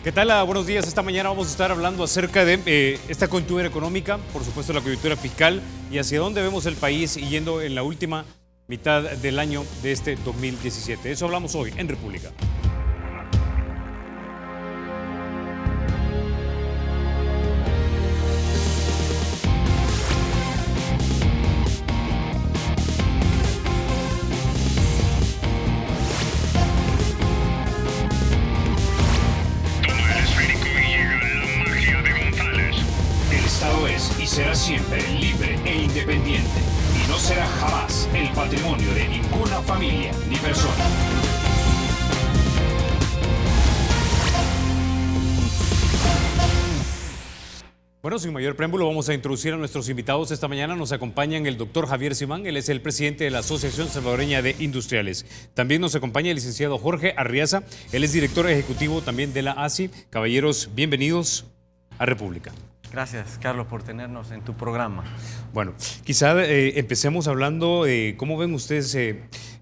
¿Qué tal? Buenos días. Esta mañana vamos a estar hablando acerca de esta coyuntura económica, por supuesto la coyuntura fiscal y hacia dónde vemos el país yendo en la última mitad del año de este 2017. De eso hablamos hoy en República. Será siempre libre e independiente y no será jamás el patrimonio de ninguna familia ni persona. Bueno, sin mayor preámbulo vamos a introducir a nuestros invitados. Esta mañana nos acompañan el doctor Javier Simán, él es el presidente de la Asociación Salvadoreña de Industriales. También nos acompaña el licenciado Jorge Arriaza, él es director ejecutivo también de la ASI. Caballeros, bienvenidos a República. Gracias, Carlos, por tenernos en tu programa. Bueno, quizá empecemos hablando de cómo ven ustedes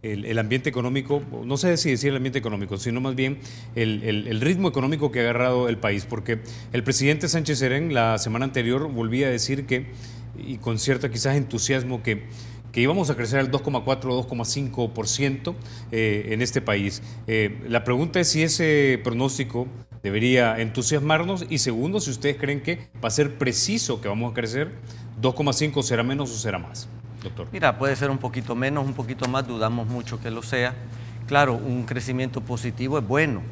el ambiente económico, no sé si decir el ambiente económico, sino más bien el ritmo económico que ha agarrado el país, porque el presidente Sánchez Serén la semana anterior volvía a decir que, y con cierto quizás entusiasmo, que íbamos a crecer al 2,4 o 2,5% en este país. La pregunta es si ese pronóstico debería entusiasmarnos y segundo, si ustedes creen que va a ser preciso que vamos a crecer 2,5, ¿será menos o será más, doctor? Mira, puede ser un poquito menos, un poquito más, dudamos mucho que lo sea. Claro, un crecimiento positivo es bueno.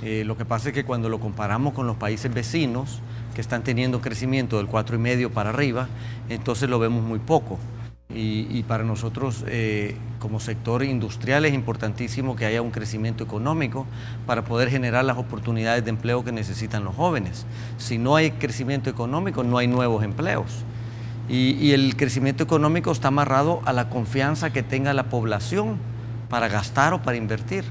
Lo que pasa es que cuando lo comparamos con los países vecinos que están teniendo crecimiento del 4,5 para arriba, entonces lo vemos muy poco. Y para nosotros como sector industrial es importantísimo que haya un crecimiento económico para poder generar las oportunidades de empleo que necesitan los jóvenes. Si no hay crecimiento económico, no hay nuevos empleos. Y el crecimiento económico está amarrado a la confianza que tenga la población para gastar o para invertir.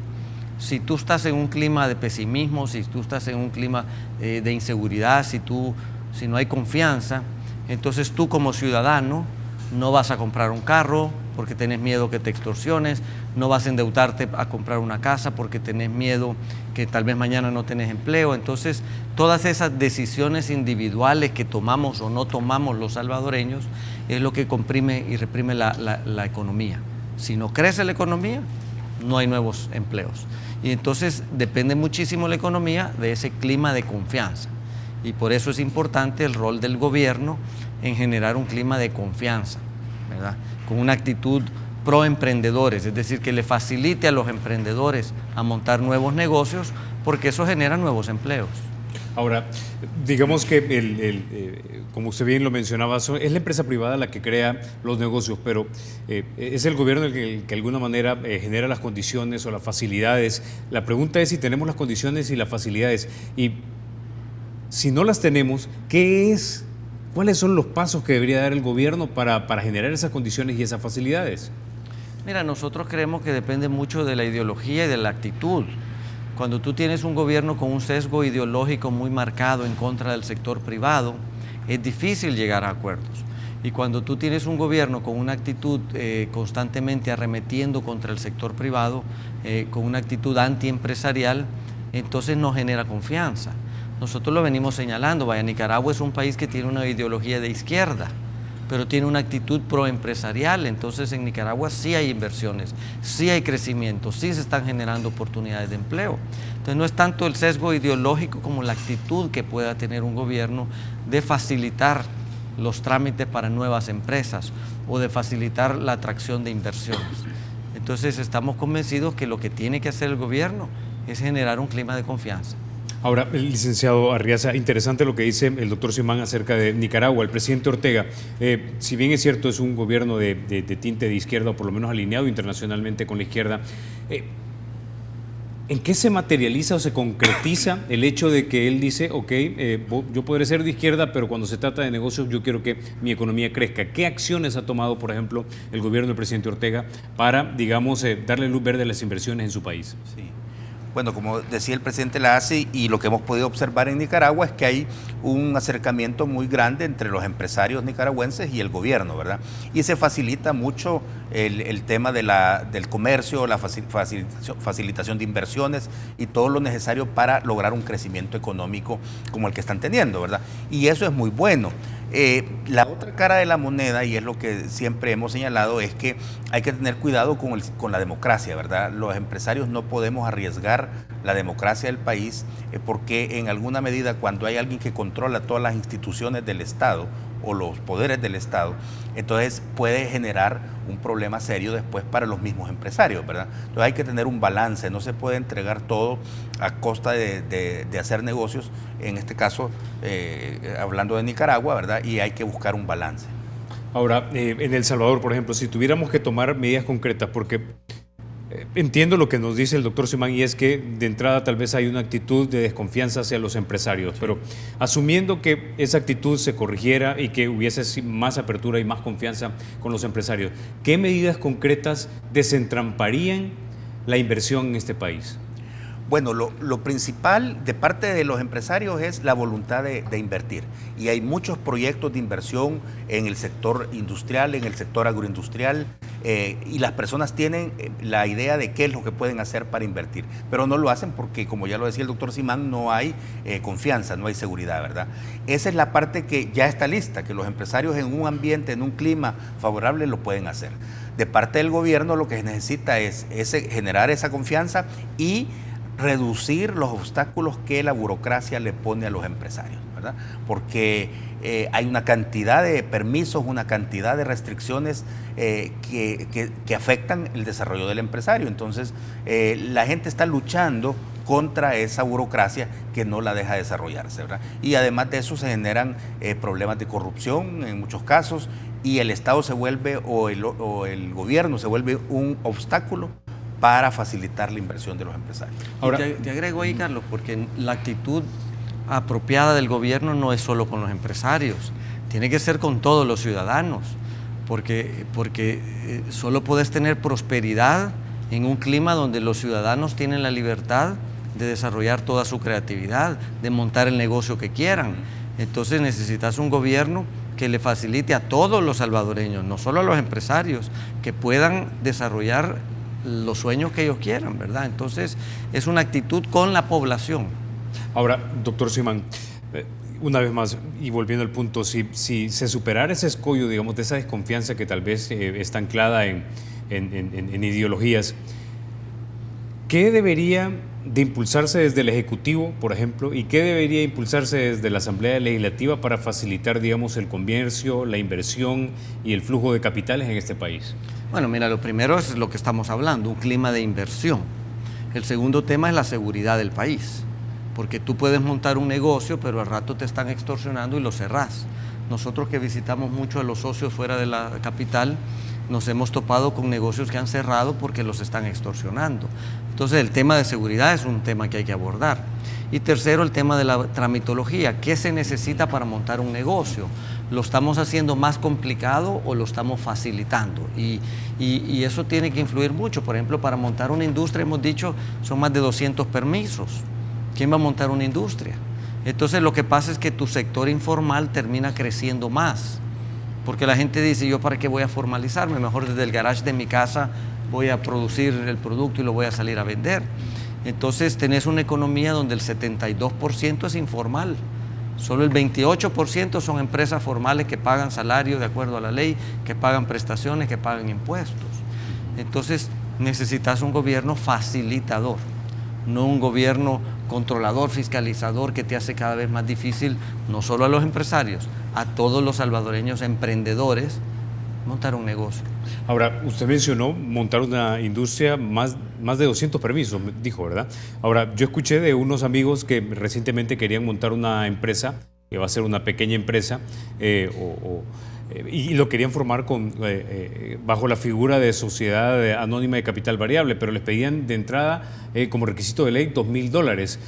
Si tú estás en un clima de pesimismo, si tú estás en un clima de inseguridad, si no hay confianza, entonces tú como ciudadano no vas a comprar un carro porque tenés miedo que te extorsiones, no vas a endeudarte a comprar una casa porque tenés miedo que tal vez mañana no tenés empleo. Entonces, todas esas decisiones individuales que tomamos o no tomamos los salvadoreños es lo que comprime y reprime la economía. Si no crece la economía, no hay nuevos empleos. Y entonces depende muchísimo la economía de ese clima de confianza. Y por eso es importante el rol del gobierno en generar un clima de confianza, ¿verdad? Con una actitud pro emprendedores, es decir, que le facilite a los emprendedores a montar nuevos negocios, porque eso genera nuevos empleos. Ahora, digamos que, como usted bien lo mencionaba, es la empresa privada la que crea los negocios, pero es el gobierno el que de alguna manera genera las condiciones o las facilidades. La pregunta es si tenemos las condiciones y las facilidades, y si no las tenemos, ¿cuáles son los pasos que debería dar el gobierno para generar esas condiciones y esas facilidades? Mira, nosotros creemos que depende mucho de la ideología y de la actitud. Cuando tú tienes un gobierno con un sesgo ideológico muy marcado en contra del sector privado, es difícil llegar a acuerdos. Y cuando tú tienes un gobierno con una actitud constantemente arremetiendo contra el sector privado, con una actitud antiempresarial, entonces no genera confianza. Nosotros lo venimos señalando, vaya, Nicaragua es un país que tiene una ideología de izquierda, pero tiene una actitud proempresarial. Entonces en Nicaragua sí hay inversiones, sí hay crecimiento, sí se están generando oportunidades de empleo. Entonces no es tanto el sesgo ideológico como la actitud que pueda tener un gobierno de facilitar los trámites para nuevas empresas o de facilitar la atracción de inversiones. Entonces estamos convencidos que lo que tiene que hacer el gobierno es generar un clima de confianza. Ahora, el licenciado Arriaza, interesante lo que dice el doctor Simán acerca de Nicaragua. El presidente Ortega, si bien es cierto, es un gobierno de tinte de izquierda, o por lo menos alineado internacionalmente con la izquierda, ¿en qué se materializa o se concretiza el hecho de que él dice, ok, yo podré ser de izquierda, pero cuando se trata de negocios yo quiero que mi economía crezca? ¿Qué acciones ha tomado, por ejemplo, el gobierno del presidente Ortega para, digamos, darle luz verde a las inversiones en su país? Sí. Bueno, como decía el presidente Lacy, y lo que hemos podido observar en Nicaragua es que hay un acercamiento muy grande entre los empresarios nicaragüenses y el gobierno, ¿verdad? Y se facilita mucho el tema del comercio, la facilitación de inversiones y todo lo necesario para lograr un crecimiento económico como el que están teniendo, ¿verdad? Y eso es muy bueno. La otra cara de la moneda, y es lo que siempre hemos señalado, es que hay que tener cuidado con la democracia, ¿verdad? Los empresarios no podemos arriesgar la democracia del país porque en alguna medida cuando hay alguien que controla todas las instituciones del Estado o los poderes del Estado, entonces puede generar un problema serio después para los mismos empresarios, ¿verdad? Entonces hay que tener un balance, no se puede entregar todo a costa de hacer negocios, en este caso hablando de Nicaragua, ¿verdad? Y hay que buscar un balance. Ahora, en El Salvador, por ejemplo, si tuviéramos que tomar medidas concretas, porque entiendo lo que nos dice el doctor Simán y es que de entrada tal vez hay una actitud de desconfianza hacia los empresarios, pero asumiendo que esa actitud se corrigiera y que hubiese más apertura y más confianza con los empresarios, ¿qué medidas concretas desentramparían la inversión en este país? Bueno, lo principal de parte de los empresarios es la voluntad de invertir. Y hay muchos proyectos de inversión en el sector industrial, en el sector agroindustrial, y las personas tienen la idea de qué es lo que pueden hacer para invertir. Pero no lo hacen porque, como ya lo decía el doctor Simán, no hay confianza, no hay seguridad, ¿verdad? Esa es la parte que ya está lista, que los empresarios en un ambiente, en un clima favorable lo pueden hacer. De parte del gobierno lo que se necesita es generar esa confianza y reducir los obstáculos que la burocracia le pone a los empresarios, ¿verdad? Porque hay una cantidad de permisos, una cantidad de restricciones que afectan el desarrollo del empresario. Entonces, la gente está luchando contra esa burocracia que no la deja desarrollarse, ¿verdad? Y además de eso se generan problemas de corrupción en muchos casos y el Estado se vuelve o el gobierno se vuelve un obstáculo para facilitar la inversión de los empresarios. Ahora, te agrego ahí, Carlos, porque la actitud apropiada del gobierno no es solo con los empresarios, tiene que ser con todos los ciudadanos, porque solo puedes tener prosperidad en un clima donde los ciudadanos tienen la libertad de desarrollar toda su creatividad, de montar el negocio que quieran. Entonces necesitas un gobierno que le facilite a todos los salvadoreños, no solo a los empresarios, que puedan desarrollar los sueños que ellos quieran, ¿verdad? Entonces, es una actitud con la población. Ahora, doctor Simán, una vez más, y volviendo al punto, si se superara ese escollo, digamos, de esa desconfianza que tal vez está anclada en ideologías, ¿qué debería de impulsarse desde el Ejecutivo, por ejemplo, y qué debería impulsarse desde la Asamblea Legislativa para facilitar, digamos, el comercio, la inversión y el flujo de capitales en este país? Bueno, mira, lo primero es lo que estamos hablando, un clima de inversión. El segundo tema es la seguridad del país, porque tú puedes montar un negocio, pero al rato te están extorsionando y lo cerrás. Nosotros que visitamos mucho a los socios fuera de la capital, nos hemos topado con negocios que han cerrado porque los están extorsionando. Entonces el tema de seguridad es un tema que hay que abordar. Y tercero, el tema de la tramitología. ¿Qué se necesita para montar un negocio? ¿Lo estamos haciendo más complicado o lo estamos facilitando? Y eso tiene que influir mucho. Por ejemplo, para montar una industria, hemos dicho, son más de 200 permisos. ¿Quién va a montar una industria? Entonces lo que pasa es que tu sector informal termina creciendo más. Porque la gente dice, ¿yo para qué voy a formalizarme? Mejor desde el garage de mi casa voy a producir el producto y lo voy a salir a vender. Entonces tenés una economía donde el 72% es informal. Solo el 28% son empresas formales que pagan salario de acuerdo a la ley, que pagan prestaciones, que pagan impuestos. Entonces necesitas un gobierno facilitador, no un gobierno controlador, fiscalizador, que te hace cada vez más difícil, no solo a los empresarios, a todos los salvadoreños emprendedores, montar un negocio. Ahora, usted mencionó montar una industria, más de 200 permisos, dijo, ¿verdad? Ahora, yo escuché de unos amigos que recientemente querían montar una empresa, que va a ser una pequeña empresa, y lo querían formar bajo la figura de sociedad anónima de capital variable, pero les pedían de entrada como requisito de ley $2,000.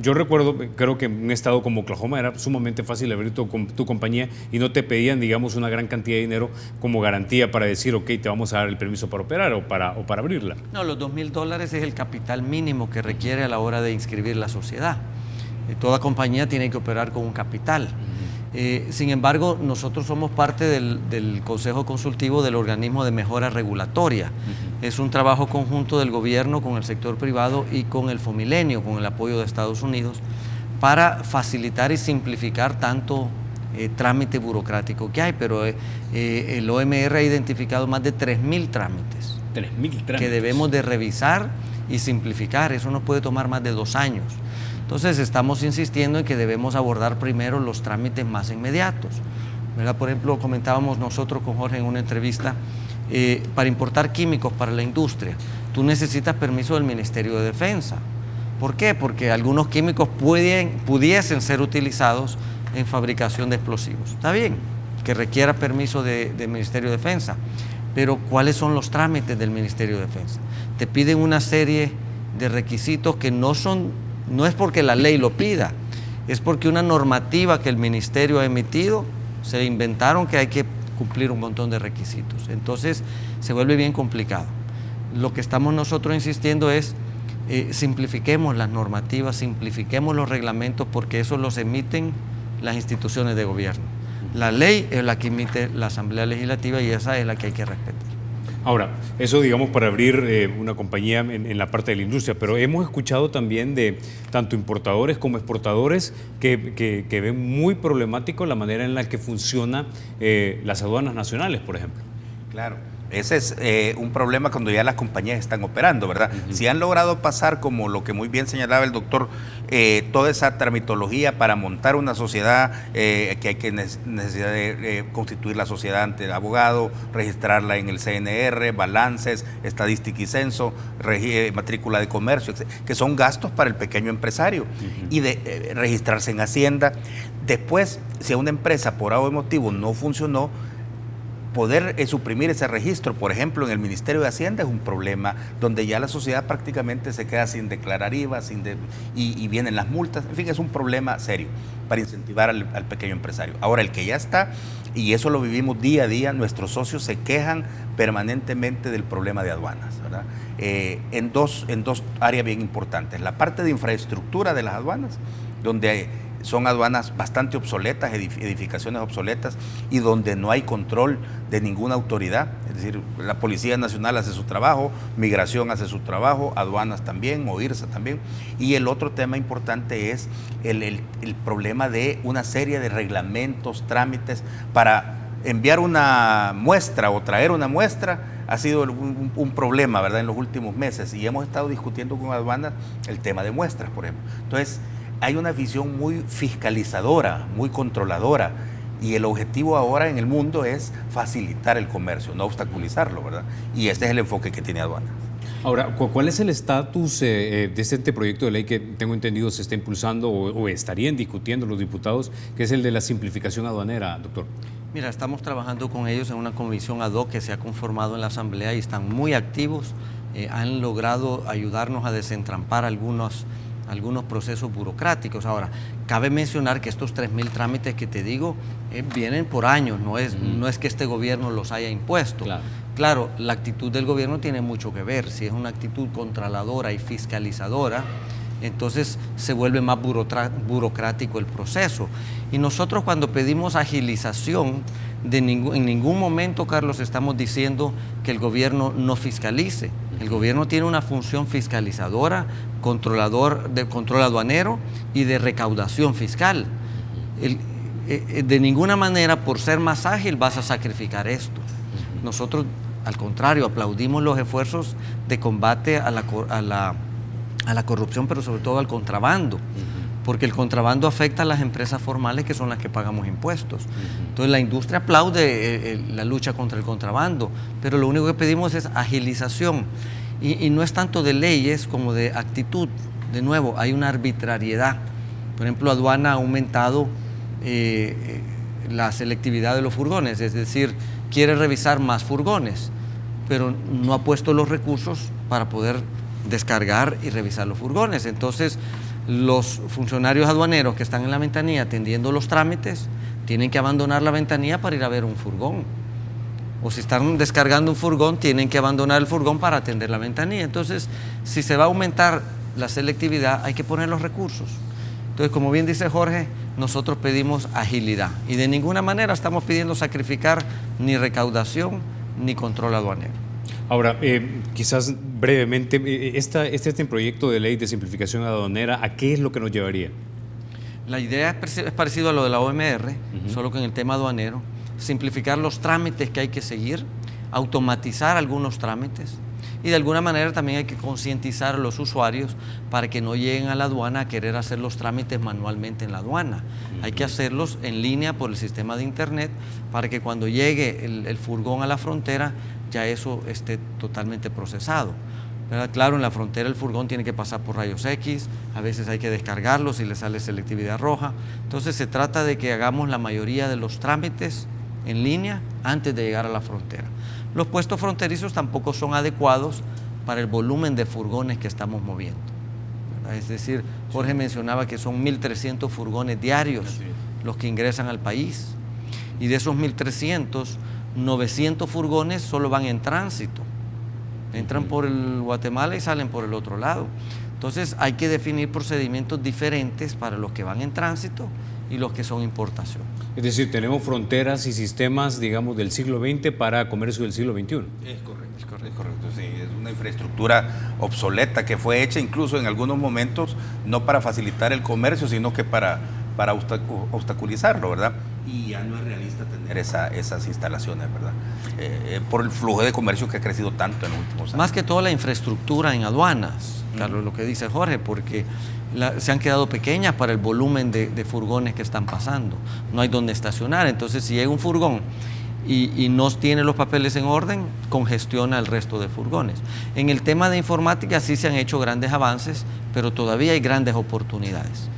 Yo recuerdo, creo que en un estado como Oklahoma era sumamente fácil abrir tu compañía y no te pedían, digamos, una gran cantidad de dinero como garantía para decir, ok, te vamos a dar el permiso para operar o para abrirla. No, los $2,000 es el capital mínimo que requiere a la hora de inscribir la sociedad. Toda compañía tiene que operar con un capital. Sin embargo, nosotros somos parte del Consejo Consultivo del Organismo de Mejora Regulatoria. Es un trabajo conjunto del gobierno con el sector privado y con el Fomilenio, con el apoyo de Estados Unidos, para facilitar y simplificar tanto trámite burocrático que hay, pero el OMR ha identificado más de 3,000 trámites. 3,000 trámites. Que debemos de revisar y simplificar. Eso nos puede tomar más de 2 años. Entonces estamos insistiendo en que debemos abordar primero los trámites más inmediatos, ¿verdad? Por ejemplo, comentábamos nosotros con Jorge en una entrevista, para importar químicos para la industria, tú necesitas permiso del Ministerio de Defensa. ¿Por qué? Porque algunos químicos pudiesen ser utilizados en fabricación de explosivos. Está bien que requiera permiso del Ministerio de Defensa, pero ¿cuáles son los trámites del Ministerio de Defensa? Te piden una serie de requisitos que no es porque la ley lo pida, es porque una normativa que el ministerio ha emitido, se inventaron que hay que cumplir un montón de requisitos. Entonces se vuelve bien complicado. Lo que estamos nosotros insistiendo es simplifiquemos las normativas, simplifiquemos los reglamentos, porque eso los emiten las instituciones de gobierno. La ley es la que emite la Asamblea Legislativa y esa es la que hay que respetar. Ahora, eso digamos para abrir una compañía en la parte de la industria, pero hemos escuchado también de tanto importadores como exportadores que ven muy problemático la manera en la que funcionan las aduanas nacionales, por ejemplo. Claro. Ese es un problema cuando ya las compañías están operando, ¿verdad? Si han logrado pasar, como lo que muy bien señalaba el doctor, toda esa tramitología para montar una sociedad, que hay que necesidad de constituir la sociedad ante el abogado, registrarla en el CNR, balances, estadística y censo, matrícula de comercio, que son gastos para el pequeño empresario, y de registrarse en Hacienda. Después, si a una empresa por algún motivo no funcionó, poder suprimir ese registro, por ejemplo, en el Ministerio de Hacienda es un problema, donde ya la sociedad prácticamente se queda sin declarar IVA, y vienen las multas. En fin, es un problema serio para incentivar al pequeño empresario. Ahora, el que ya está, y eso lo vivimos día a día, nuestros socios se quejan permanentemente del problema de aduanas, ¿verdad? En dos áreas bien importantes. La parte de infraestructura de las aduanas, donde son aduanas bastante obsoletas, edificaciones obsoletas, y donde no hay control de ninguna autoridad. Es decir, la Policía Nacional hace su trabajo, Migración hace su trabajo, aduanas también, OIRSA también. Y el otro tema importante es el problema de una serie de reglamentos, trámites para enviar una muestra o traer una muestra. Ha sido un problema, ¿verdad?, en los últimos meses, y hemos estado discutiendo con aduanas el tema de muestras, por ejemplo. Entonces, hay una visión muy fiscalizadora, muy controladora, y el objetivo ahora en el mundo es facilitar el comercio, no obstaculizarlo, ¿verdad? Y este es el enfoque que tiene aduanas. Ahora, ¿cuál es el estatus de este proyecto de ley que tengo entendido se está impulsando o estarían discutiendo los diputados, que es el de la simplificación aduanera, doctor? Mira, estamos trabajando con ellos en una comisión ad hoc que se ha conformado en la Asamblea y están muy activos, han logrado ayudarnos a desentrampar algunos procesos burocráticos. Ahora, cabe mencionar que estos 3,000 trámites que te digo vienen por años, no es que este gobierno los haya impuesto. Claro, la actitud del gobierno tiene mucho que ver. Si es una actitud controladora y fiscalizadora, entonces se vuelve más burocrático el proceso. Y nosotros, cuando pedimos agilización, en ningún momento, Carlos, estamos diciendo que el gobierno no fiscalice. El gobierno tiene una función fiscalizadora, control aduanero y de recaudación fiscal. De ninguna manera, por ser más ágil, vas a sacrificar esto. Nosotros, al contrario, aplaudimos los esfuerzos de combate a la corrupción, pero sobre todo al contrabando, porque el contrabando afecta a las empresas formales, que son las que pagamos impuestos. Entonces la industria aplaude la lucha contra el contrabando, pero lo único que pedimos es agilización, y no es tanto de leyes como de actitud. De nuevo, hay una arbitrariedad. Por ejemplo, aduana ha aumentado la selectividad de los furgones, es decir, quiere revisar más furgones, pero no ha puesto los recursos para poder descargar y revisar los furgones. Entonces, los funcionarios aduaneros que están en la ventanilla atendiendo los trámites tienen que abandonar la ventanilla para ir a ver un furgón. O si están descargando un furgón, tienen que abandonar el furgón para atender la ventanilla. Entonces, si se va a aumentar la selectividad, hay que poner los recursos. Entonces, como bien dice Jorge, nosotros pedimos agilidad y de ninguna manera estamos pidiendo sacrificar ni recaudación ni control aduanero. Ahora, quizás brevemente, este proyecto de ley de simplificación aduanera, ¿a qué es lo que nos llevaría? La idea es parecido a lo de la OMR, solo que en el tema aduanero, simplificar los trámites que hay que seguir, automatizar algunos trámites y de alguna manera también hay que concientizar a los usuarios para que no lleguen a la aduana a querer hacer los trámites manualmente en la aduana. Hay que hacerlos en línea por el sistema de internet para que cuando llegue el furgón a la frontera ya eso esté totalmente procesado. ¿Verdad? Claro, en la frontera el furgón tiene que pasar por rayos X, a veces hay que descargarlo si le sale selectividad roja. Entonces se trata de que hagamos la mayoría de los trámites en línea antes de llegar a la frontera. Los puestos fronterizos tampoco son adecuados para el volumen de furgones que estamos moviendo, ¿verdad? Es decir, Jorge mencionaba que son 1.300 furgones diarios los que ingresan al país y de esos 1.300, 900 furgones solo van en tránsito. Entran por el Guatemala y salen por el otro lado. Entonces hay que definir procedimientos diferentes para los que van en tránsito y los que son importación. Es decir, tenemos fronteras y sistemas, digamos, del siglo XX para comercio del siglo XXI. Es correcto, sí. Es una infraestructura obsoleta que fue hecha incluso en algunos momentos no para facilitar el comercio, sino que para obstaculizarlo, ¿verdad? Y ya no es realista tener esas instalaciones, ¿verdad? Por el flujo de comercio que ha crecido tanto en los últimos años. Más que todo la infraestructura en aduanas, Carlos, lo que dice Jorge, porque se han quedado pequeñas para el volumen de furgones que están pasando. No hay donde estacionar, entonces si llega un furgón y no tiene los papeles en orden, congestiona el resto de furgones. En el tema de informática sí se han hecho grandes avances, pero todavía hay grandes oportunidades,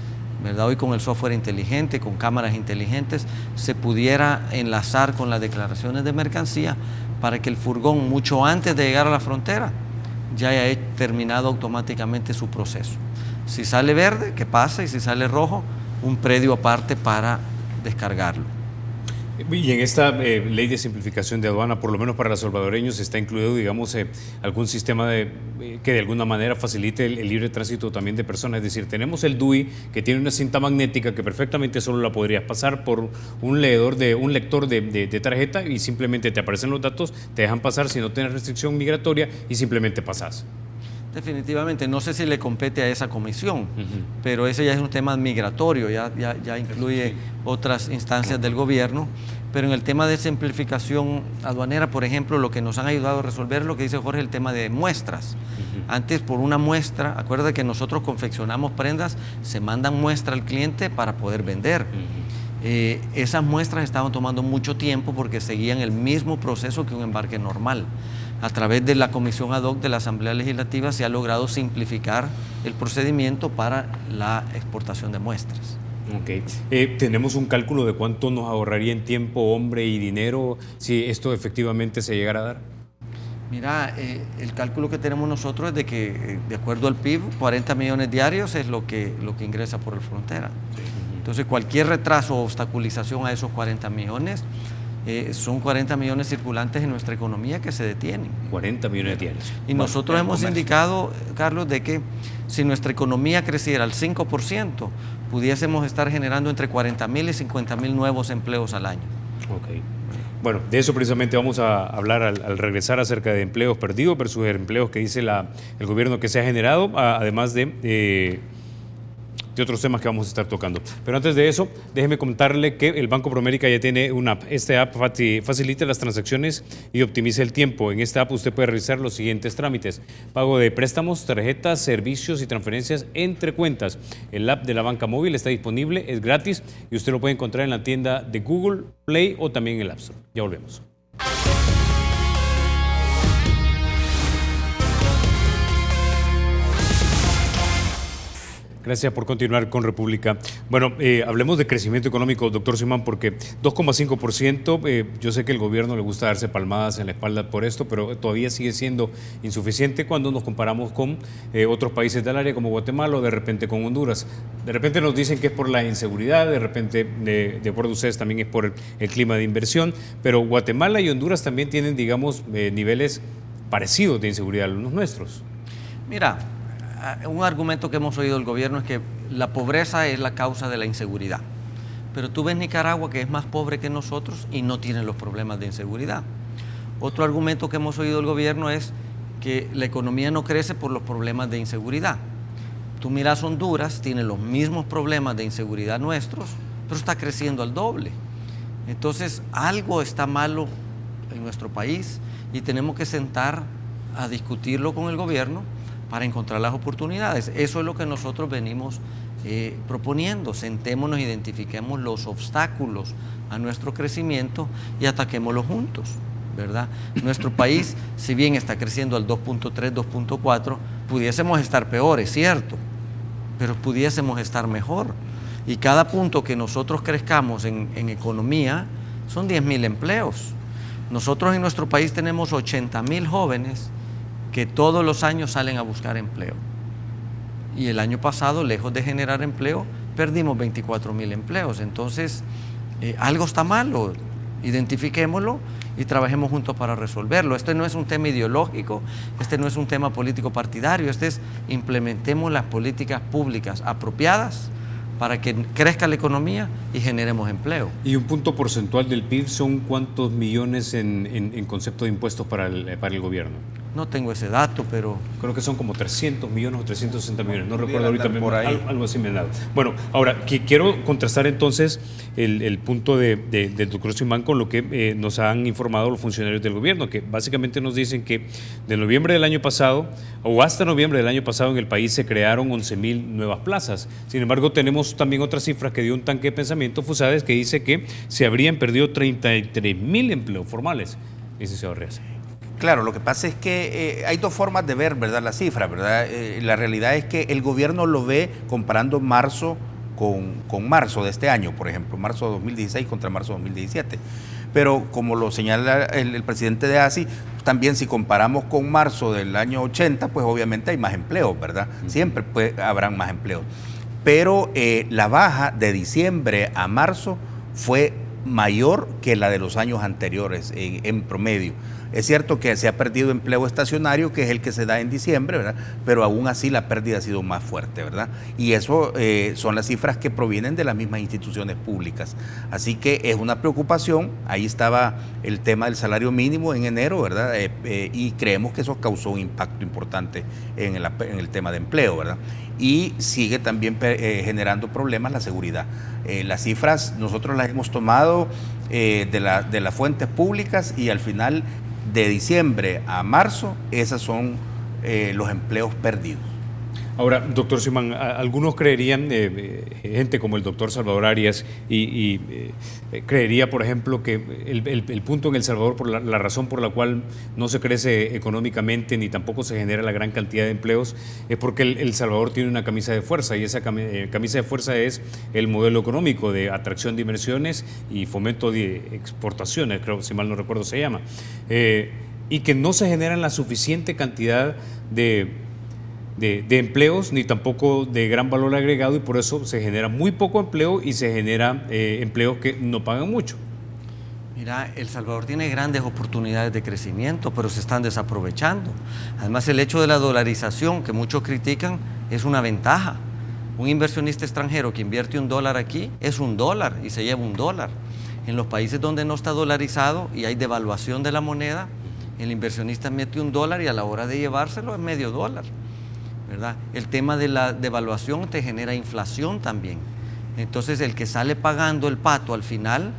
¿verdad? Hoy con el software inteligente, con cámaras inteligentes, se pudiera enlazar con las declaraciones de mercancía para que el furgón, mucho antes de llegar a la frontera, ya haya terminado automáticamente su proceso. Si sale verde, que pasa, y si sale rojo, un predio aparte para descargarlo. Y en esta ley de simplificación de aduana, por lo menos para los salvadoreños, está incluido, digamos, algún sistema que de alguna manera facilite el libre tránsito también de personas. Es decir, tenemos el DUI, que tiene una cinta magnética que perfectamente solo la podrías pasar por un lector de tarjeta y simplemente te aparecen los datos, te dejan pasar si no tienes restricción migratoria y simplemente pasas. Definitivamente, no sé si le compete a esa comisión, pero ese ya es un tema migratorio, ya incluye otras instancias del gobierno, pero en el tema de simplificación aduanera, por ejemplo, lo que nos han ayudado a resolver es lo que dice Jorge, el tema de muestras. Antes, por una muestra, acuérdate que nosotros confeccionamos prendas, se mandan muestra al cliente para poder vender. Esas muestras estaban tomando mucho tiempo porque seguían el mismo proceso que un embarque normal. A través de la Comisión Ad Hoc de la Asamblea Legislativa se ha logrado simplificar el procedimiento para la exportación de muestras. Ok. ¿Tenemos un cálculo de cuánto nos ahorraría en tiempo, hombre y dinero si esto efectivamente se llegara a dar? Mira, el cálculo que tenemos nosotros es de que, de acuerdo al PIB, 40 millones diarios es lo que ingresa por la frontera. Entonces, cualquier retraso o obstaculización a esos 40 millones, son 40 millones circulantes en nuestra economía que se detienen. 40 millones diarios. Y nosotros hemos indicado, Carlos, de que si nuestra economía creciera al 5%, pudiésemos estar generando entre 40.000 y 50.000 nuevos empleos al año. Ok. Bueno, de eso precisamente vamos a hablar al regresar acerca de empleos perdidos versus empleos que dice el gobierno que se ha generado, además de otros temas que vamos a estar tocando. Pero antes de eso, déjeme comentarle que el Banco Promérica ya tiene una app. Esta app facilita las transacciones y optimiza el tiempo. En esta app usted puede realizar los siguientes trámites: pago de préstamos, tarjetas, servicios y transferencias entre cuentas. El app de la banca móvil está disponible, es gratis y usted lo puede encontrar en la tienda de Google Play o también en el App Store. Ya volvemos. Gracias por continuar con República. Bueno, hablemos de crecimiento económico, doctor Simán, porque 2,5%, yo sé que el gobierno le gusta darse palmadas en la espalda por esto, pero todavía sigue siendo insuficiente cuando nos comparamos con otros países del área como Guatemala o de repente con Honduras. De repente nos dicen que es por la inseguridad, de repente, de acuerdo a ustedes, también es por el clima de inversión, pero Guatemala y Honduras también tienen, digamos, niveles parecidos de inseguridad a los nuestros. Mira, un argumento que hemos oído del gobierno es que la pobreza es la causa de la inseguridad. Pero tú ves Nicaragua, que es más pobre que nosotros y no tiene los problemas de inseguridad. Otro argumento que hemos oído del gobierno es que la economía no crece por los problemas de inseguridad. Tú miras Honduras, tiene los mismos problemas de inseguridad nuestros, pero está creciendo al doble. Entonces, algo está malo en nuestro país y tenemos que sentar a discutirlo con el gobierno para encontrar las oportunidades. Eso es lo que nosotros venimos proponiendo. Sentémonos, identifiquemos los obstáculos a nuestro crecimiento y ataquémoslos juntos, ¿verdad? Nuestro país, si bien está creciendo al 2.3, 2.4, pudiésemos estar peor, es cierto, pero pudiésemos estar mejor. Y cada punto que nosotros crezcamos en economía son 10,000 empleos. Nosotros en nuestro país tenemos 80,000 jóvenes que todos los años salen a buscar empleo. Y el año pasado, lejos de generar empleo, perdimos 24,000 empleos. Entonces, algo está malo, identifiquémoslo y trabajemos juntos para resolverlo. Este no es un tema ideológico, este no es un tema político partidario, este es implementemos las políticas públicas apropiadas para que crezca la economía y generemos empleo. ¿Y un punto porcentual del PIB son cuántos millones en concepto de impuestos para el gobierno? No tengo ese dato, pero... Creo que son como 300 millones o 360 millones, no recuerdo ahorita, algo así me da. Bueno, ahora, quiero contrastar entonces el punto del doctor Simán con lo que nos han informado los funcionarios del gobierno, que básicamente nos dicen que de noviembre del año pasado, o hasta noviembre del año pasado en el país se crearon 11,000 nuevas plazas. Sin embargo, tenemos también otras cifras que dio un tanque de pensamiento, Fusades, que dice que se habrían perdido 33,000 empleos formales, licenciado Reaza. Claro, lo que pasa es que hay dos formas de ver, ¿verdad?, la cifra, ¿verdad? La realidad es que el gobierno lo ve comparando marzo con marzo de este año, por ejemplo, marzo de 2016 contra marzo de 2017. Pero como lo señala el presidente de ASI, también si comparamos con marzo del año 80, pues obviamente hay más empleos, ¿verdad? Siempre habrán más empleos. Pero la baja de diciembre a marzo fue mayor que la de los años anteriores en promedio. Es cierto que se ha perdido empleo estacionario, que es el que se da en diciembre, ¿verdad? Pero aún así la pérdida ha sido más fuerte, ¿verdad? Y eso son las cifras que provienen de las mismas instituciones públicas. Así que es una preocupación. Ahí estaba el tema del salario mínimo en enero, ¿verdad? Y creemos que eso causó un impacto importante en el tema de empleo, ¿verdad? Y sigue también generando problemas la seguridad. Las cifras nosotros las hemos tomado de las fuentes públicas y al final de diciembre a marzo esos son los empleos perdidos. Ahora, doctor Simán, algunos creerían, gente como el doctor Salvador Arias, y creería, por ejemplo, que el punto en El Salvador, por la razón por la cual no se crece económicamente ni tampoco se genera la gran cantidad de empleos, es porque El Salvador tiene una camisa de fuerza, y esa camisa de fuerza es el modelo económico de atracción de inversiones y fomento de exportaciones, creo, si mal no recuerdo se llama, y que no se generan la suficiente cantidad de empleos, ni tampoco de gran valor agregado, y por eso se genera muy poco empleo y se genera empleos que no pagan mucho. Mira, El Salvador tiene grandes oportunidades de crecimiento, pero se están desaprovechando. Además, el hecho de la dolarización, que muchos critican, es una ventaja. Un inversionista extranjero que invierte $1 aquí es $1 y se lleva $1. En los países donde no está dolarizado y hay devaluación de la moneda, el inversionista mete $1 y a la hora de llevárselo es $0.50, ¿verdad? El tema de la devaluación te genera inflación también. Entonces el que sale pagando el pato al final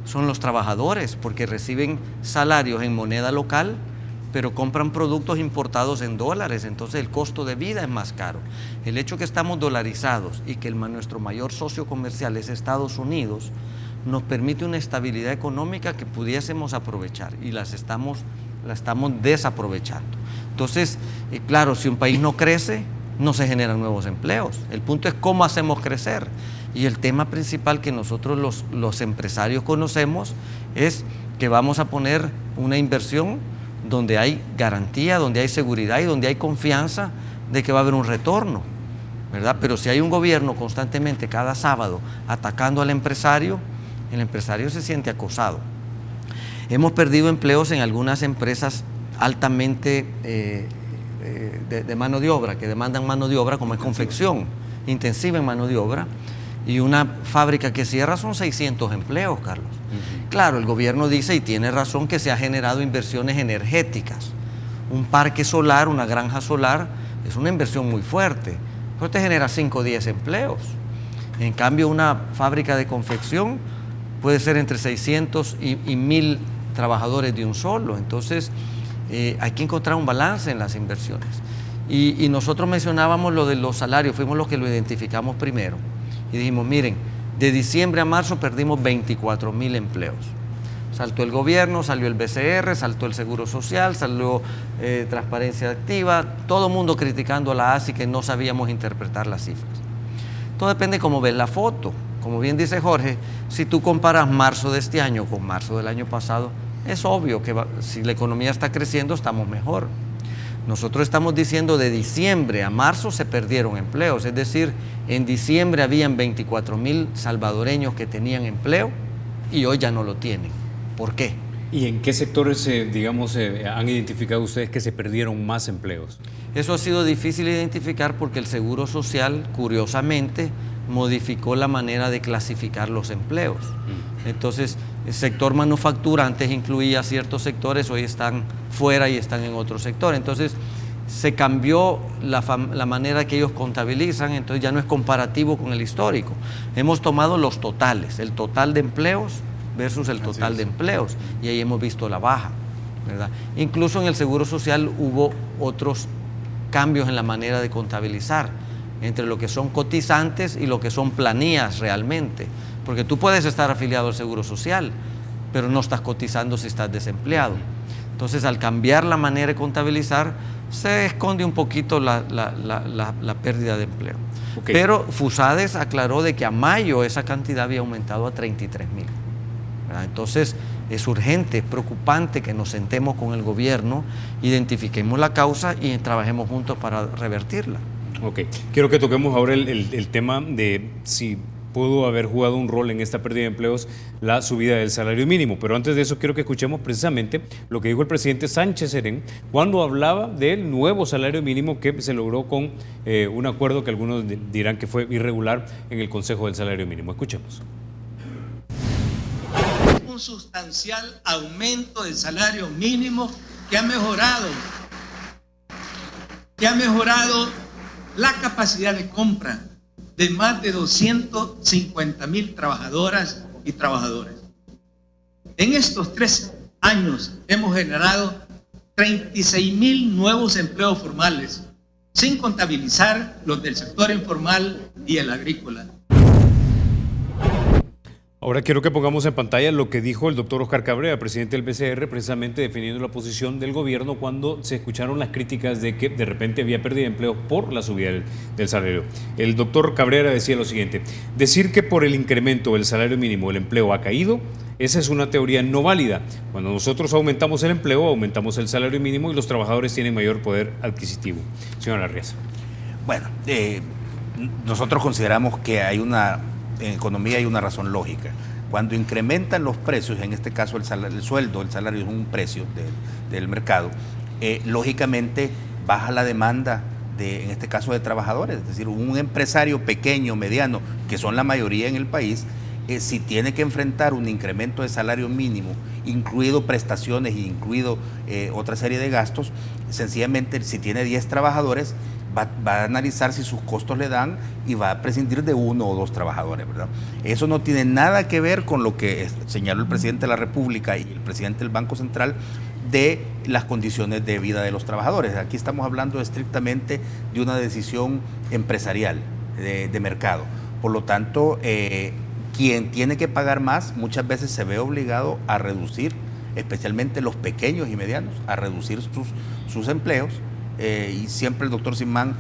son los trabajadores, porque reciben salarios en moneda local, pero compran productos importados en dólares, entonces el costo de vida es más caro. El hecho que estamos dolarizados y que nuestro mayor socio comercial es Estados Unidos, nos permite una estabilidad económica que pudiésemos aprovechar y la estamos desaprovechando. Entonces, claro, si un país no crece, no se generan nuevos empleos. El punto es cómo hacemos crecer. Y el tema principal que nosotros los empresarios conocemos es que vamos a poner una inversión donde hay garantía, donde hay seguridad y donde hay confianza de que va a haber un retorno, ¿verdad? Pero si hay un gobierno constantemente cada sábado atacando al empresario, el empresario se siente acosado. Hemos perdido empleos en algunas empresas altamente de mano de obra, que demandan mano de obra, como es confección, intensiva en mano de obra, y una fábrica que cierra son 600 empleos, Carlos. Claro, el gobierno dice, y tiene razón, que se ha generado inversiones energéticas. Un parque solar, una granja solar, es una inversión muy fuerte, pero te genera 5 o 10 empleos. En cambio, una fábrica de confección puede ser entre 600 y 1000 trabajadores de un solo. Entonces, hay que encontrar un balance en las inversiones. Y nosotros mencionábamos lo de los salarios, fuimos los que lo identificamos primero. Y dijimos, miren, de diciembre a marzo perdimos 24,000 empleos. Saltó el gobierno, salió el BCR, saltó el Seguro Social, salió Transparencia Activa, todo el mundo criticando a la ASI que no sabíamos interpretar las cifras. Todo depende cómo ves la foto. Como bien dice Jorge, si tú comparas marzo de este año con marzo del año pasado, es obvio que si la economía está creciendo, estamos mejor. Nosotros estamos diciendo de diciembre a marzo se perdieron empleos, es decir, en diciembre habían 24,000 salvadoreños que tenían empleo y hoy ya no lo tienen. ¿Por qué? ¿Y en qué sectores, han identificado ustedes que se perdieron más empleos? Eso ha sido difícil de identificar porque el Seguro Social, curiosamente, modificó la manera de clasificar los empleos. Entonces, el sector manufactura antes incluía ciertos sectores, hoy están fuera y están en otro sector. Entonces, se cambió la manera que ellos contabilizan, entonces ya no es comparativo con el histórico. Hemos tomado los totales, el total de empleos versus el total de empleos, y ahí hemos visto la baja, ¿verdad? Incluso en el Seguro Social hubo otros cambios en la manera de contabilizar, entre lo que son cotizantes y lo que son planillas realmente, porque tú puedes estar afiliado al Seguro Social, pero no estás cotizando si estás desempleado. Entonces, al cambiar la manera de contabilizar, se esconde un poquito la pérdida de empleo. Okay. Pero FUSADES aclaró de que a mayo esa cantidad había aumentado a 33,000. Entonces, es urgente, es preocupante que nos sentemos con el gobierno, identifiquemos la causa y trabajemos juntos para revertirla. Ok, quiero que toquemos ahora el tema de si pudo haber jugado un rol en esta pérdida de empleos la subida del salario mínimo, pero antes de eso quiero que escuchemos precisamente lo que dijo el presidente Sánchez Serén cuando hablaba del nuevo salario mínimo que se logró con un acuerdo que algunos dirán que fue irregular en el Consejo del Salario Mínimo. Escuchemos. Un sustancial aumento del salario mínimo que ha mejorado la capacidad de compra de más de 250,000 trabajadoras y trabajadores. En estos 3 años hemos generado 36,000 nuevos empleos formales, sin contabilizar los del sector informal y el agrícola. Ahora quiero que pongamos en pantalla lo que dijo el doctor Oscar Cabrera, presidente del BCR, precisamente defendiendo la posición del gobierno cuando se escucharon las críticas de que de repente había pérdida de empleo por la subida del salario. El doctor Cabrera decía lo siguiente: decir que por el incremento del salario mínimo el empleo ha caído, esa es una teoría no válida. Cuando nosotros aumentamos el empleo, aumentamos el salario mínimo y los trabajadores tienen mayor poder adquisitivo. Señor Arriaza. Bueno, nosotros consideramos que en economía hay una razón lógica. Cuando incrementan los precios, en este caso el sueldo, el salario es un precio del mercado, lógicamente baja la demanda en este caso de trabajadores. Es decir, un empresario pequeño, mediano, que son la mayoría en el país, si tiene que enfrentar un incremento de salario mínimo, incluido prestaciones e incluido otra serie de gastos, sencillamente si tiene 10 trabajadores, va a analizar si sus costos le dan y va a prescindir de 1 o 2 trabajadores, ¿verdad? Eso no tiene nada que ver con lo que señaló el presidente de la República y el presidente del Banco Central de las condiciones de vida de los trabajadores. Aquí estamos hablando estrictamente de una decisión empresarial, de mercado. Por lo tanto, quien tiene que pagar más muchas veces se ve obligado a reducir, especialmente los pequeños y medianos, a reducir sus empleos Y siempre el doctor Simán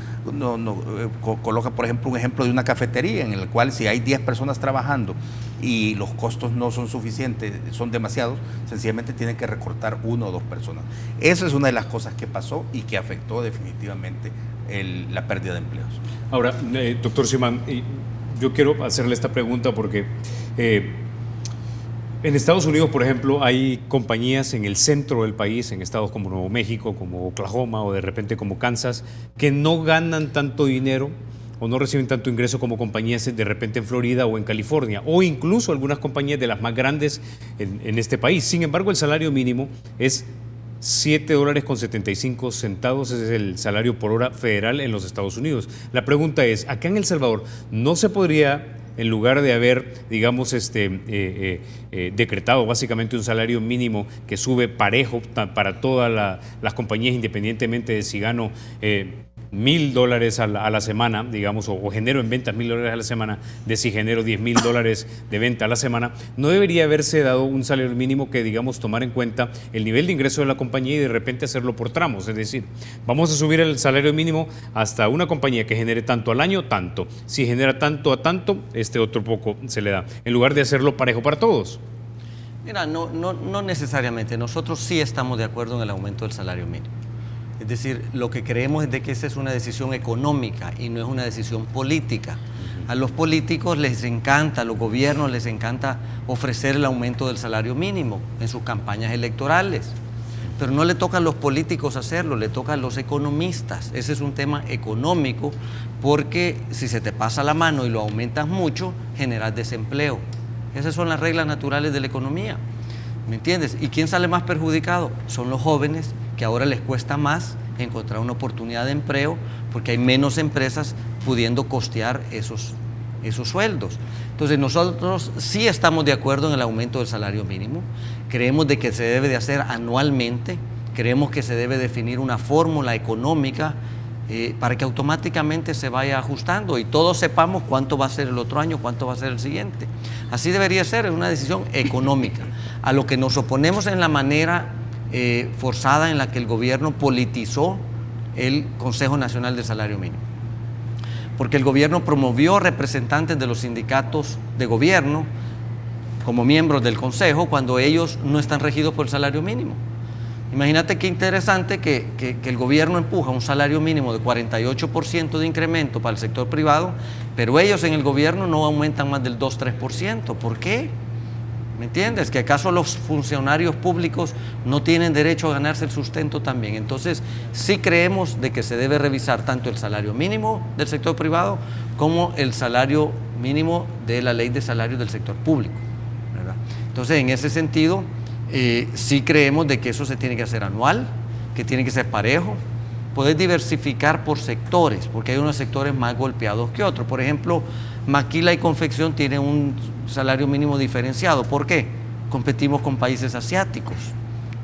coloca, por ejemplo, un ejemplo de una cafetería en el cual si hay 10 personas trabajando y los costos no son suficientes, son demasiados, sencillamente tienen que recortar 1 o 2 personas. Esa es una de las cosas que pasó y que afectó definitivamente la pérdida de empleos. Ahora, doctor Simán, yo quiero hacerle esta pregunta porque en Estados Unidos, por ejemplo, hay compañías en el centro del país, en estados como Nuevo México, como Oklahoma o de repente como Kansas, que no ganan tanto dinero o no reciben tanto ingreso como compañías de repente en Florida o en California, o incluso algunas compañías de las más grandes en este país. Sin embargo, el salario mínimo es $7.75, es el salario por hora federal en los Estados Unidos. La pregunta es, acá en El Salvador, ¿no se podría, en lugar de haber, digamos, decretado básicamente un salario mínimo que sube parejo para todas las compañías, independientemente de si gano $1,000 a la semana, digamos, o genero en ventas $1,000 a la semana, de si genero $10,000 de venta a la semana, no debería haberse dado un salario mínimo que, digamos, tomar en cuenta el nivel de ingreso de la compañía y de repente hacerlo por tramos? Es decir, vamos a subir el salario mínimo hasta una compañía que genere tanto al año, tanto. Si genera tanto a tanto, otro poco se le da, en lugar de hacerlo parejo para todos. Mira, no necesariamente. Nosotros sí estamos de acuerdo en el aumento del salario mínimo. Es decir, lo que creemos es de que esa es una decisión económica y no es una decisión política. A los políticos les encanta, a los gobiernos les encanta ofrecer el aumento del salario mínimo en sus campañas electorales. Pero no le toca a los políticos hacerlo, le toca a los economistas. Ese es un tema económico, porque si se te pasa la mano y lo aumentas mucho, generas desempleo. Esas son las reglas naturales de la economía. ¿Me entiendes? ¿Y quién sale más perjudicado? Son los jóvenes, que ahora les cuesta más encontrar una oportunidad de empleo porque hay menos empresas pudiendo costear esos sueldos. Entonces nosotros sí estamos de acuerdo en el aumento del salario mínimo, creemos de que se debe de hacer anualmente, creemos que se debe definir una fórmula económica para que automáticamente se vaya ajustando y todos sepamos cuánto va a ser el otro año, cuánto va a ser el siguiente. Así debería ser, es una decisión económica. A lo que nos oponemos en la manera forzada en la que el gobierno politizó el Consejo Nacional del Salario Mínimo. Porque el gobierno promovió representantes de los sindicatos de gobierno como miembros del Consejo cuando ellos no están regidos por el salario mínimo. Imagínate qué interesante que el gobierno empuja un salario mínimo de 48% de incremento para el sector privado, pero ellos en el gobierno no aumentan más del 2-3%. ¿Por qué? ¿Me entiendes? ¿Que acaso los funcionarios públicos no tienen derecho a ganarse el sustento también? Entonces, sí creemos de que se debe revisar tanto el salario mínimo del sector privado como el salario mínimo de la ley de salarios del sector público, ¿verdad? Entonces, en ese sentido, sí creemos de que eso se tiene que hacer anual, que tiene que ser parejo, poder diversificar por sectores, porque hay unos sectores más golpeados que otros. Por ejemplo, maquila y confección tienen un salario mínimo diferenciado. ¿Por qué? Competimos con países asiáticos,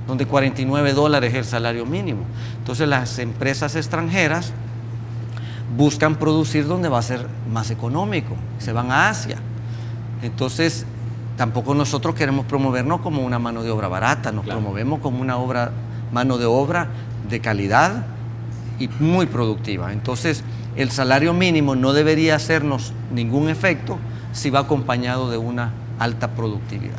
donde $49 es el salario mínimo. Entonces las empresas extranjeras buscan producir donde va a ser más económico, se van a Asia. Entonces tampoco nosotros queremos promovernos como una mano de obra barata, nos promovemos como una mano de obra de calidad y muy productiva. Entonces el salario mínimo no debería hacernos ningún efecto si va acompañado de una alta productividad.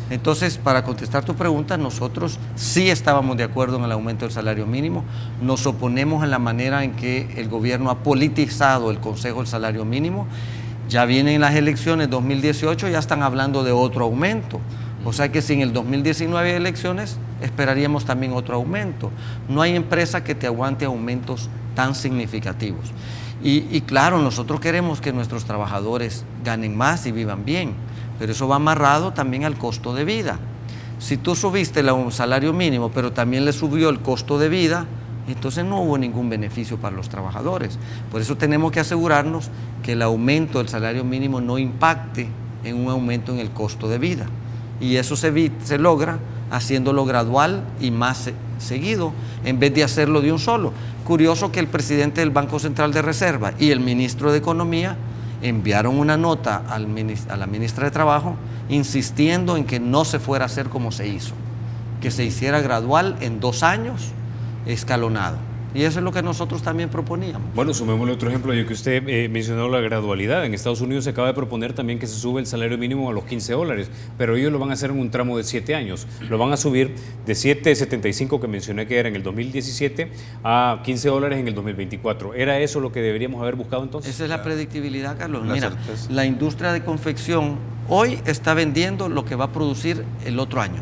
Entonces, para contestar tu pregunta, nosotros sí estábamos de acuerdo en el aumento del salario mínimo, nos oponemos en la manera en que el gobierno ha politizado el Consejo del Salario Mínimo. Ya vienen las elecciones 2018, ya están hablando de otro aumento. O sea que si en el 2019 hay elecciones, esperaríamos también otro aumento. No hay empresa que te aguante aumentos tan significativos. Y claro, nosotros queremos que nuestros trabajadores ganen más y vivan bien, pero eso va amarrado también al costo de vida. Si tú subiste el salario mínimo, pero también le subió el costo de vida, entonces no hubo ningún beneficio para los trabajadores. Por eso tenemos que asegurarnos que el aumento del salario mínimo no impacte en un aumento en el costo de vida. Y eso se logra haciéndolo gradual y más seguido, en vez de hacerlo de un solo. Curioso que el presidente del Banco Central de Reserva y el ministro de Economía enviaron una nota a la ministra de Trabajo insistiendo en que no se fuera a hacer como se hizo, que se hiciera gradual en 2 años, escalonado. Y eso es lo que nosotros también proponíamos. Bueno, sumémosle otro ejemplo, ya que usted mencionó la gradualidad. En Estados Unidos se acaba de proponer también que se sube el salario mínimo a los $15, pero ellos lo van a hacer en un tramo de 7 años. Lo van a subir de 7.75 que mencioné que era en el 2017 a $15 en el 2024. ¿Era eso lo que deberíamos haber buscado entonces? Esa es la predictibilidad, Carlos. La Mira, certeza. la industria de confección hoy está vendiendo lo que va a producir el otro año.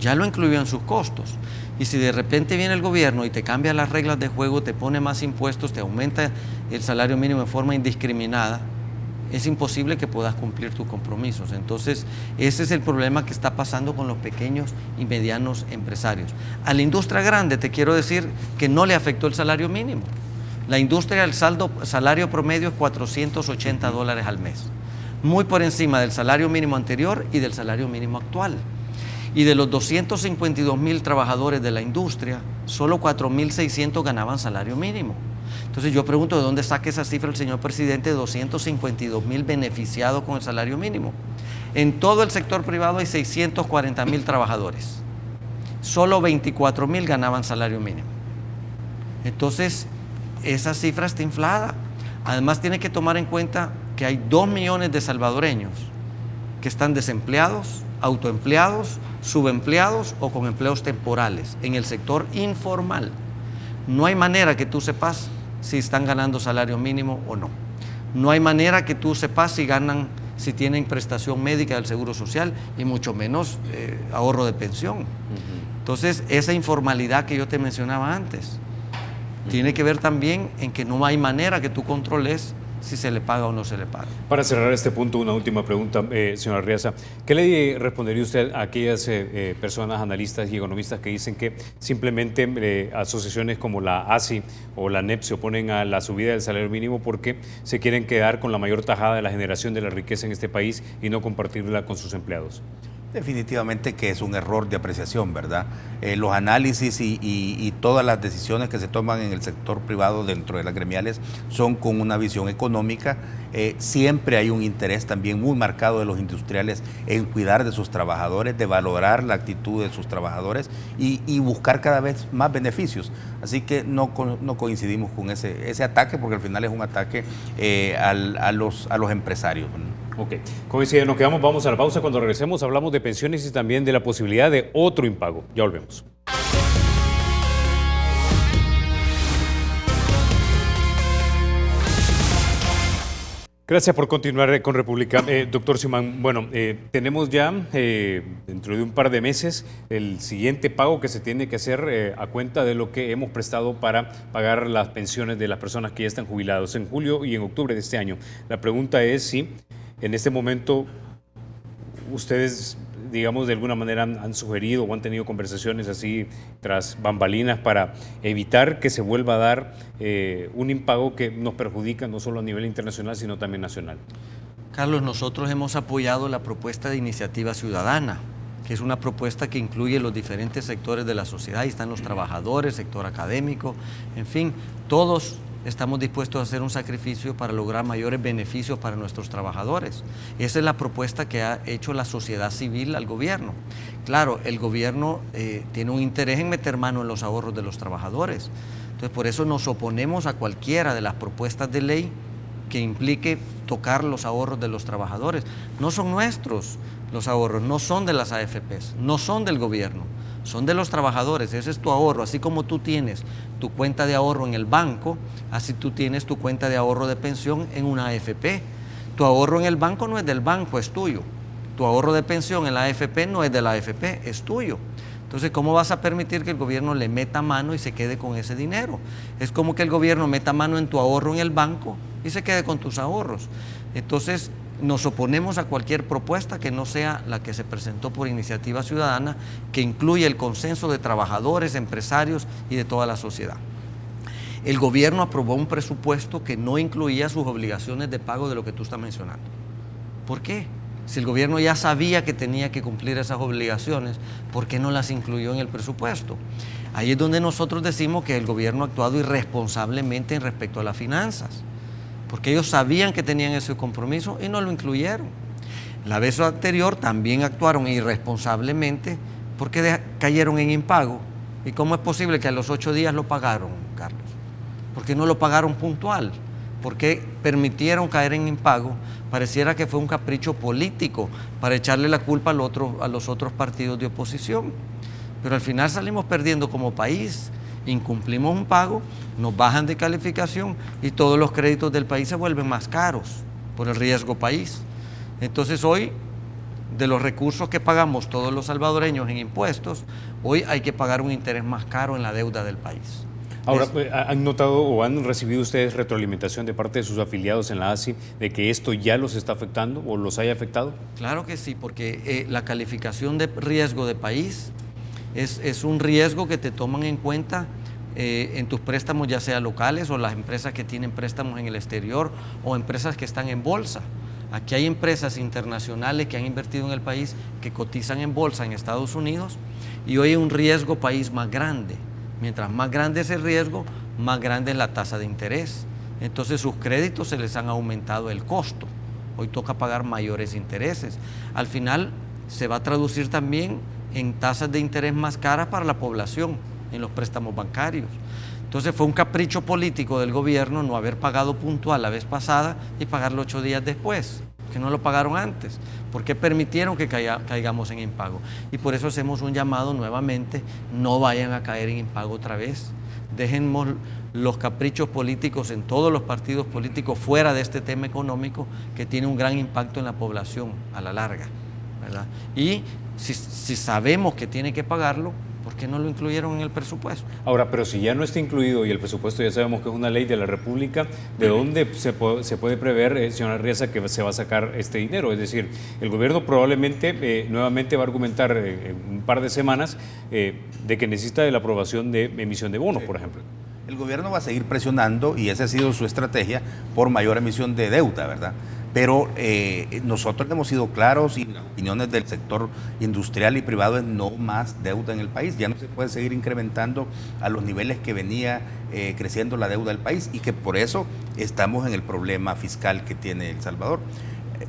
Ya lo incluyó en sus costos. Y si de repente viene el gobierno y te cambia las reglas de juego, te pone más impuestos, te aumenta el salario mínimo de forma indiscriminada, es imposible que puedas cumplir tus compromisos. Entonces, ese es el problema que está pasando con los pequeños y medianos empresarios. A la industria grande te quiero decir que no le afectó el salario mínimo. La industria, el salario promedio es $480 al mes, muy por encima del salario mínimo anterior y del salario mínimo actual. Y de los 252,000 trabajadores de la industria, solo 4,600 ganaban salario mínimo. Entonces yo pregunto, ¿de dónde saca esa cifra el señor presidente de 252,000 beneficiados con el salario mínimo? En todo el sector privado hay 640,000 trabajadores. Solo 24,000 ganaban salario mínimo. Entonces, esa cifra está inflada. Además, tiene que tomar en cuenta que hay 2 millones de salvadoreños que están desempleados, autoempleados, subempleados o con empleos temporales en el sector informal. No hay manera que tú sepas si están ganando salario mínimo o no. No hay manera que tú sepas si tienen prestación médica del Seguro Social y mucho menos ahorro de pensión. Entonces, esa informalidad que yo te mencionaba antes tiene que ver también en que no hay manera que tú controles si se le paga o no se le paga. Para cerrar este punto, una última pregunta, señora Arriaza. ¿Qué le respondería usted a aquellas personas, analistas y economistas que dicen que simplemente asociaciones como la ASI o la NEP se oponen a la subida del salario mínimo porque se quieren quedar con la mayor tajada de la generación de la riqueza en este país y no compartirla con sus empleados? Definitivamente que es un error de apreciación, ¿verdad? Los análisis y todas las decisiones que se toman en el sector privado dentro de las gremiales son con una visión económica. Siempre hay un interés también muy marcado de los industriales en cuidar de sus trabajadores, de valorar la actitud de sus trabajadores y buscar cada vez más beneficios. Así que no coincidimos con ese ataque, porque al final es un ataque a los empresarios, ¿no? Ok, con eso ya nos quedamos, vamos a la pausa. Cuando regresemos hablamos de pensiones y también de la posibilidad de otro impago. Ya volvemos. Gracias por continuar con República. Doctor Simán, bueno, tenemos ya dentro de un par de meses el siguiente pago que se tiene que hacer a cuenta de lo que hemos prestado para pagar las pensiones de las personas que ya están jubilados en julio y en octubre de este año. La pregunta es si en este momento ustedes, digamos, de alguna manera han sugerido o han tenido conversaciones así tras bambalinas para evitar que se vuelva a dar un impago que nos perjudica no solo a nivel internacional, sino también nacional. Carlos, nosotros hemos apoyado la propuesta de iniciativa ciudadana, que es una propuesta que incluye los diferentes sectores de la sociedad. Ahí están los trabajadores, sector académico, en fin, todos estamos dispuestos a hacer un sacrificio para lograr mayores beneficios para nuestros trabajadores. Esa es la propuesta que ha hecho la sociedad civil al gobierno. Claro, el gobierno tiene un interés en meter mano en los ahorros de los trabajadores. Entonces, por eso nos oponemos a cualquiera de las propuestas de ley que implique tocar los ahorros de los trabajadores. No son nuestros los ahorros, no son de las AFPs, no son del gobierno, son de los trabajadores. Ese es tu ahorro. Así como tú tienes tu cuenta de ahorro en el banco, así tú tienes tu cuenta de ahorro de pensión en una AFP. Tu ahorro en el banco no es del banco, es tuyo. Tu ahorro de pensión en la AFP no es de la AFP, es tuyo. Entonces, ¿cómo vas a permitir que el gobierno le meta mano y se quede con ese dinero? Es como que el gobierno meta mano en tu ahorro en el banco y se quede con tus ahorros. Entonces, nos oponemos a cualquier propuesta que no sea la que se presentó por iniciativa ciudadana, que incluye el consenso de trabajadores, empresarios y de toda la sociedad. El gobierno aprobó un presupuesto que no incluía sus obligaciones de pago de lo que tú estás mencionando. ¿Por qué? Si el gobierno ya sabía que tenía que cumplir esas obligaciones, ¿por qué no las incluyó en el presupuesto? Ahí es donde nosotros decimos que el gobierno ha actuado irresponsablemente en respecto a las finanzas, porque ellos sabían que tenían ese compromiso y no lo incluyeron. La vez anterior también actuaron irresponsablemente porque cayeron en impago ¿Y cómo es posible que a los 8 días lo pagaron, Carlos? ¿Por qué no lo pagaron puntual? ¿Por qué permitieron caer en impago? Pareciera que fue un capricho político para echarle la culpa a los otros partidos de oposición. Pero al final salimos perdiendo como país, incumplimos un pago, nos bajan de calificación y todos los créditos del país se vuelven más caros por el riesgo país. Entonces hoy, de los recursos que pagamos todos los salvadoreños en impuestos, hoy hay que pagar un interés más caro en la deuda del país. Ahora, ¿han notado o han recibido ustedes retroalimentación de parte de sus afiliados en la ASI de que esto ya los está afectando o los haya afectado? Claro que sí, porque la calificación de riesgo de país es un riesgo que te toman en cuenta en tus préstamos, ya sea locales o las empresas que tienen préstamos en el exterior o empresas que están en bolsa. Aquí hay empresas internacionales que han invertido en el país, que cotizan en bolsa en Estados Unidos, y hoy hay un riesgo país más grande. Mientras más grande es el riesgo, más grande es la tasa de interés. Entonces sus créditos se les han aumentado el costo. Hoy toca pagar mayores intereses. Al final se va a traducir también en tasas de interés más caras para la población, en los préstamos bancarios. Entonces fue un capricho político del gobierno no haber pagado puntual la vez pasada y pagarlo 8 días después, que no lo pagaron antes. ¿Por qué permitieron que caigamos en impago? Y por eso hacemos un llamado nuevamente: no vayan a caer en impago otra vez. Dejemos los caprichos políticos en todos los partidos políticos fuera de este tema económico que tiene un gran impacto en la población a la larga, ¿verdad? Y si sabemos que tiene que pagarlo, ¿por qué no lo incluyeron en el presupuesto? Ahora, pero si ya no está incluido y el presupuesto ya sabemos que es una ley de la República, ¿de dónde se puede prever, señora Arriaza, que se va a sacar este dinero? Es decir, el gobierno probablemente nuevamente va a argumentar en un par de semanas de que necesita de la aprobación de emisión de bonos, por ejemplo. El gobierno va a seguir presionando, y esa ha sido su estrategia, por mayor emisión de deuda, ¿verdad? Pero nosotros hemos sido claros, y las opiniones del sector industrial y privado es no más deuda en el país. Ya no se puede seguir incrementando a los niveles que venía creciendo la deuda del país, y que por eso estamos en el problema fiscal que tiene El Salvador.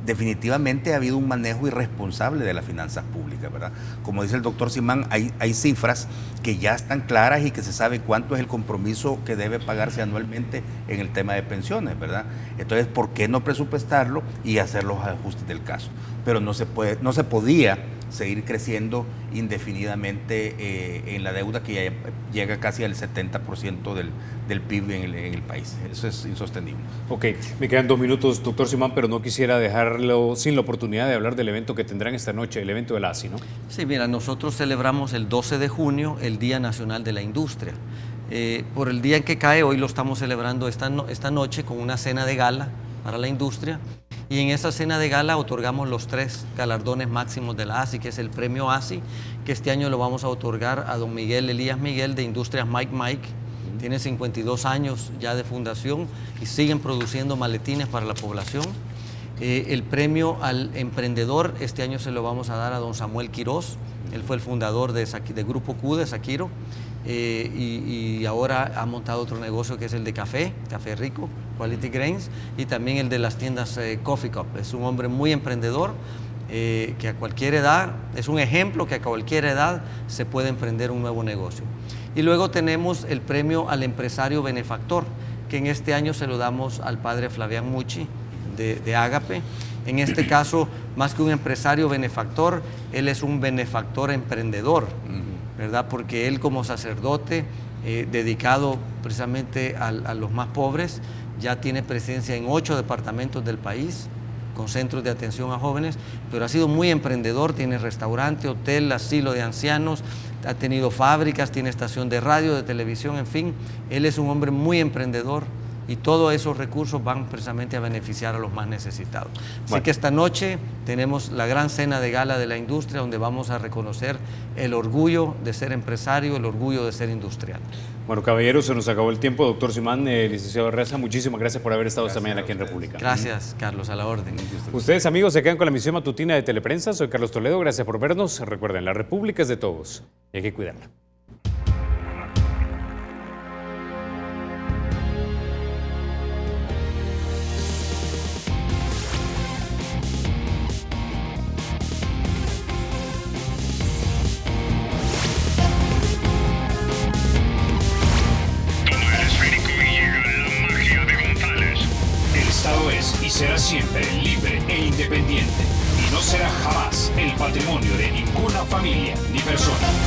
Definitivamente ha habido un manejo irresponsable de las finanzas públicas, ¿verdad? Como dice el doctor Simán, hay cifras que ya están claras y que se sabe cuánto es el compromiso que debe pagarse anualmente en el tema de pensiones, ¿verdad? Entonces, ¿por qué no presupuestarlo y hacer los ajustes del caso? Pero no se podía seguir creciendo indefinidamente en la deuda que ya llega casi al 70% del PIB en el país. Eso es insostenible. Ok, me quedan 2 minutos, doctor Simán, pero no quisiera dejarlo sin la oportunidad de hablar del evento que tendrán esta noche, el evento de la ASI, ¿no? Sí, mira, nosotros celebramos el 12 de junio el Día Nacional de la Industria. Por el día en que cae, hoy lo estamos celebrando esta noche con una cena de gala para la industria. Y en esa cena de gala otorgamos los 3 galardones máximos de la ASI, que es el premio ASI, que este año lo vamos a otorgar a don Miguel Elías Miguel de Industrias Mike. Tiene 52 años ya de fundación y siguen produciendo maletines para la población. El premio al emprendedor este año se lo vamos a dar a don Samuel Quiroz. Él fue el fundador de Grupo Q de Saquiro. Y ahora ha montado otro negocio que es el de café rico, Quality Grains, y también el de las tiendas Coffee Cup. Es un hombre muy emprendedor, que a cualquier edad, es un ejemplo que a cualquier edad se puede emprender un nuevo negocio. Y luego tenemos el premio al empresario benefactor, que en este año se lo damos al padre Flavián Mucci de Ágape. En este caso, más que un empresario benefactor, él es un benefactor emprendedor, ¿verdad? Porque él, como sacerdote dedicado precisamente a los más pobres, ya tiene presencia en 8 departamentos del país con centros de atención a jóvenes, pero ha sido muy emprendedor, tiene restaurante, hotel, asilo de ancianos, ha tenido fábricas, tiene estación de radio, de televisión, en fin, él es un hombre muy emprendedor. Y todos esos recursos van precisamente a beneficiar a los más necesitados. Así que esta noche tenemos la gran cena de gala de la industria, donde vamos a reconocer el orgullo de ser empresario, el orgullo de ser industrial. Bueno, caballeros, se nos acabó el tiempo. Doctor Simán, licenciado Arriaza, muchísimas gracias por haber estado esta mañana aquí en República. Gracias, Carlos, a la orden. Ustedes, amigos, se quedan con la emisión matutina de Teleprensa. Soy Carlos Toledo, gracias por vernos. Recuerden, la República es de todos y hay que cuidarla. Es y será siempre libre e independiente. Y no será jamás el patrimonio de ninguna familia ni persona.